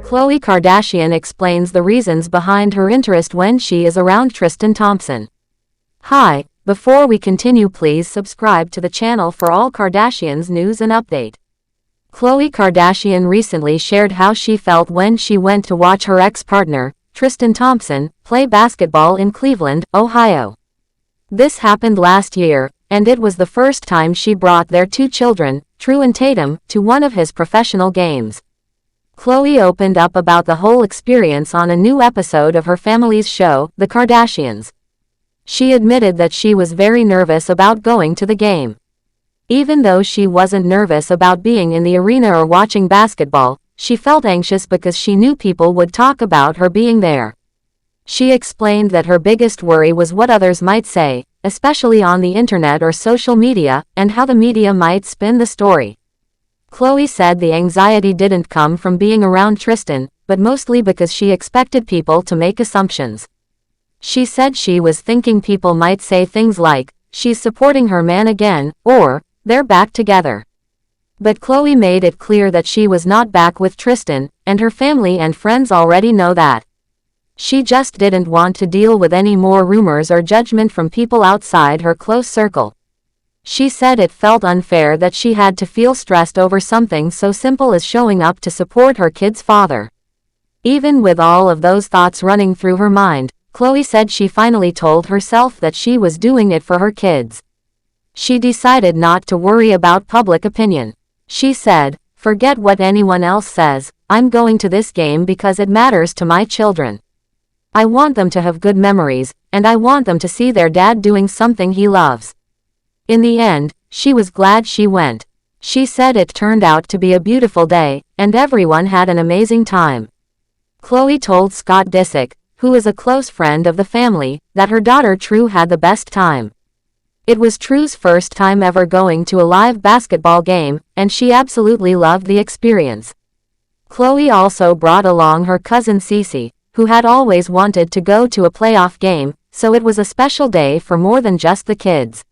Khloe Kardashian explains the reasons behind her interest when she is around Tristan Thompson. Hi, before we continue, please subscribe to the channel for all Kardashians news and update. Khloe Kardashian recently shared how she felt when she went to watch her ex-partner, Tristan Thompson, play basketball in Cleveland, Ohio. This happened last year, and it was the first time she brought their two children, True and Tatum, to one of his professional games. Khloe opened up about the whole experience on a new episode of her family's show, The Kardashians. She admitted that she was very nervous about going to the game. Even though she wasn't nervous about being in the arena or watching basketball, she felt anxious because she knew people would talk about her being there. She explained that her biggest worry was what others might say, especially on the internet or social media, and how the media might spin the story. Khloe said the anxiety didn't come from being around Tristan, but mostly because she expected people to make assumptions. She said she was thinking people might say things like, "She's supporting her man again," or, "They're back together." But Khloe made it clear that she was not back with Tristan, and her family and friends already know that. She just didn't want to deal with any more rumors or judgment from people outside her close circle. She said it felt unfair that she had to feel stressed over something so simple as showing up to support her kid's father. Even with all of those thoughts running through her mind, Khloe said she finally told herself that she was doing it for her kids. She decided not to worry about public opinion. She said, "Forget what anyone else says, I'm going to this game because it matters to my children. I want them to have good memories, and I want them to see their dad doing something he loves." In the end, she was glad she went. She said it turned out to be a beautiful day, and everyone had an amazing time. Khloe told Scott Disick, who is a close friend of the family, that her daughter True had the best time. It was True's first time ever going to a live basketball game, and she absolutely loved the experience. Khloe also brought along her cousin Cece, who had always wanted to go to a playoff game, so it was a special day for more than just the kids.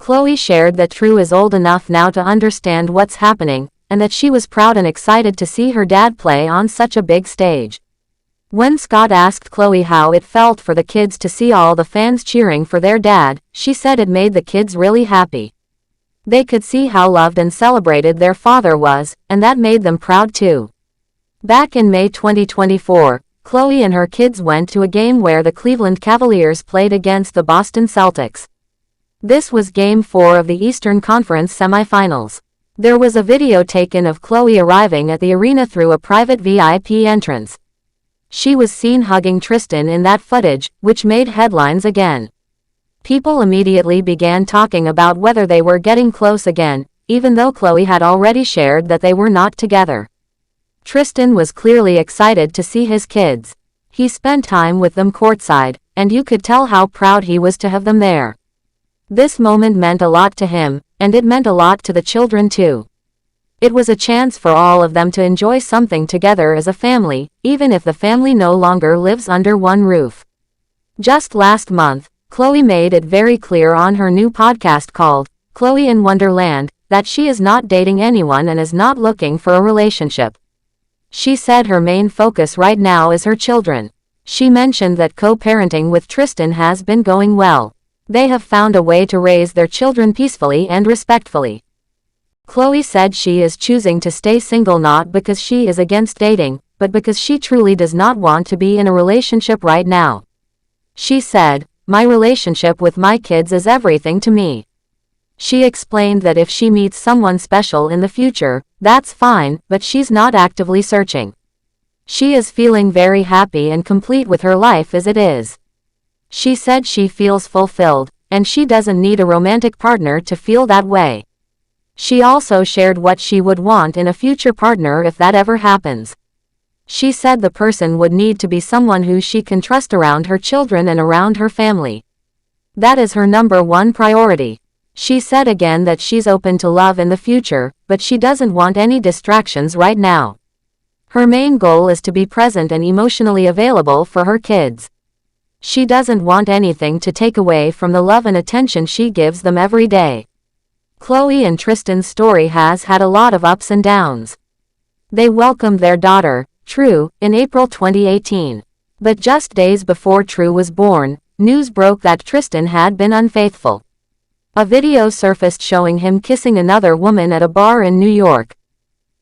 Khloe shared that True is old enough now to understand what's happening, and that she was proud and excited to see her dad play on such a big stage. When Scott asked Khloe how it felt for the kids to see all the fans cheering for their dad, she said it made the kids really happy. They could see how loved and celebrated their father was, and that made them proud too. Back in May 2024, Khloe and her kids went to a game where the Cleveland Cavaliers played against the Boston Celtics. This was Game 4 of the Eastern Conference semifinals. There was a video taken of Khloe arriving at the arena through a private VIP entrance. She was seen hugging Tristan in that footage, which made headlines again. People immediately began talking about whether they were getting close again, even though Khloe had already shared that they were not together. Tristan was clearly excited to see his kids. He spent time with them courtside, and you could tell how proud he was to have them there. This moment meant a lot to him, and it meant a lot to the children too. It was a chance for all of them to enjoy something together as a family, even if the family no longer lives under one roof. Just last month, Khloe made it very clear on her new podcast called Khloe in Wonderland that she is not dating anyone and is not looking for a relationship. She said her main focus right now is her children. She mentioned that co-parenting with Tristan has been going well. They have found a way to raise their children peacefully and respectfully. Khloe said she is choosing to stay single not because she is against dating, but because she truly does not want to be in a relationship right now. She said, "My relationship with my kids is everything to me." She explained that if she meets someone special in the future, that's fine, but she's not actively searching. She is feeling very happy and complete with her life as it is. She said she feels fulfilled, and she doesn't need a romantic partner to feel that way. She also shared what she would want in a future partner if that ever happens. She said the person would need to be someone who she can trust around her children and around her family. That is her number one priority. She said again that she's open to love in the future, but she doesn't want any distractions right now. Her main goal is to be present and emotionally available for her kids. She doesn't want anything to take away from the love and attention she gives them every day. Khloe and Tristan's story has had a lot of ups and downs. They welcomed their daughter, True, in April 2018. But just days before True was born, news broke that Tristan had been unfaithful. A video surfaced showing him kissing another woman at a bar in New York.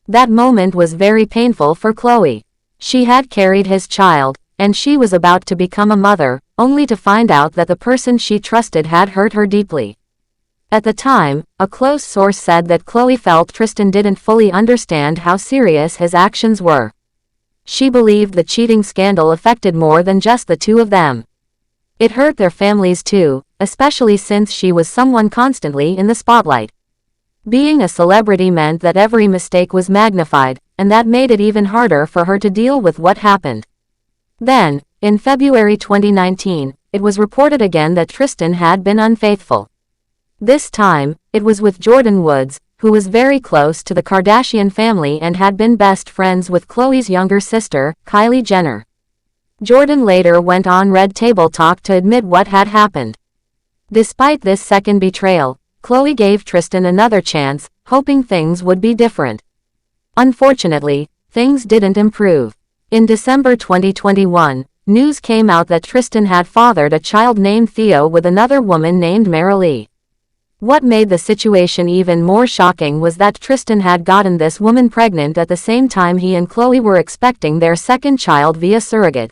That moment was very painful for Khloe. She had carried his child, and she was about to become a mother, only to find out that the person she trusted had hurt her deeply. At the time, a close source said that Khloe felt Tristan didn't fully understand how serious his actions were. She believed the cheating scandal affected more than just the two of them. It hurt their families too, especially since she was someone constantly in the spotlight. Being a celebrity meant that every mistake was magnified, and that made it even harder for her to deal with what happened. Then, in February 2019, it was reported again that Tristan had been unfaithful. This time, it was with Jordyn Woods, who was very close to the Kardashian family and had been best friends with Khloe's younger sister, Kylie Jenner. Jordyn later went on Red Table Talk to admit what had happened. Despite this second betrayal, Khloe gave Tristan another chance, hoping things would be different. Unfortunately, things didn't improve. In December 2021, news came out that Tristan had fathered a child named Theo with another woman named Marilee. What made the situation even more shocking was that Tristan had gotten this woman pregnant at the same time he and Khloe were expecting their second child via surrogate.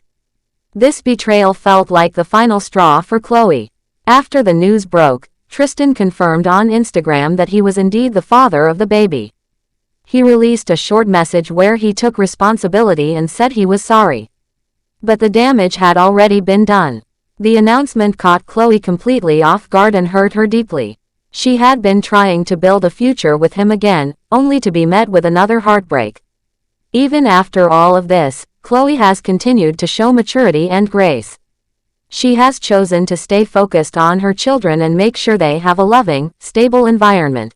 This betrayal felt like the final straw for Khloe. After the news broke, Tristan confirmed on Instagram that he was indeed the father of the baby. He released a short message where he took responsibility and said he was sorry. But the damage had already been done. The announcement caught Khloe completely off guard and hurt her deeply. She had been trying to build a future with him again, only to be met with another heartbreak. Even after all of this, Khloe has continued to show maturity and grace. She has chosen to stay focused on her children and make sure they have a loving, stable environment.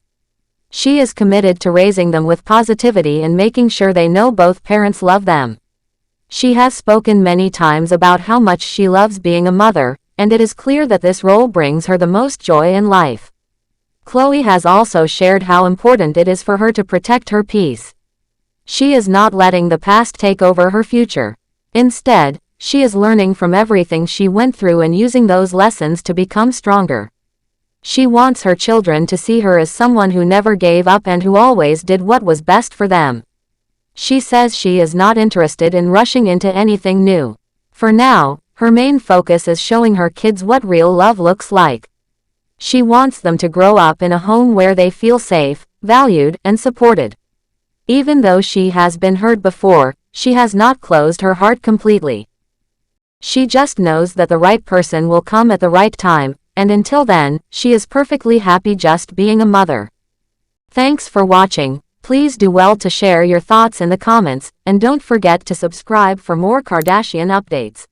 She is committed to raising them with positivity and making sure they know both parents love them. She has spoken many times about how much she loves being a mother, and it is clear that this role brings her the most joy in life. Khloe has also shared how important it is for her to protect her peace. She is not letting the past take over her future. Instead, she is learning from everything she went through and using those lessons to become stronger. She wants her children to see her as someone who never gave up and who always did what was best for them. She says she is not interested in rushing into anything new. For now, her main focus is showing her kids what real love looks like. She wants them to grow up in a home where they feel safe, valued, and supported. Even though she has been hurt before, she has not closed her heart completely. She just knows that the right person will come at the right time, and until then, she is perfectly happy just being a mother. Thanks for watching. Please do well to share your thoughts in the comments, and don't forget to subscribe for more Kardashian updates.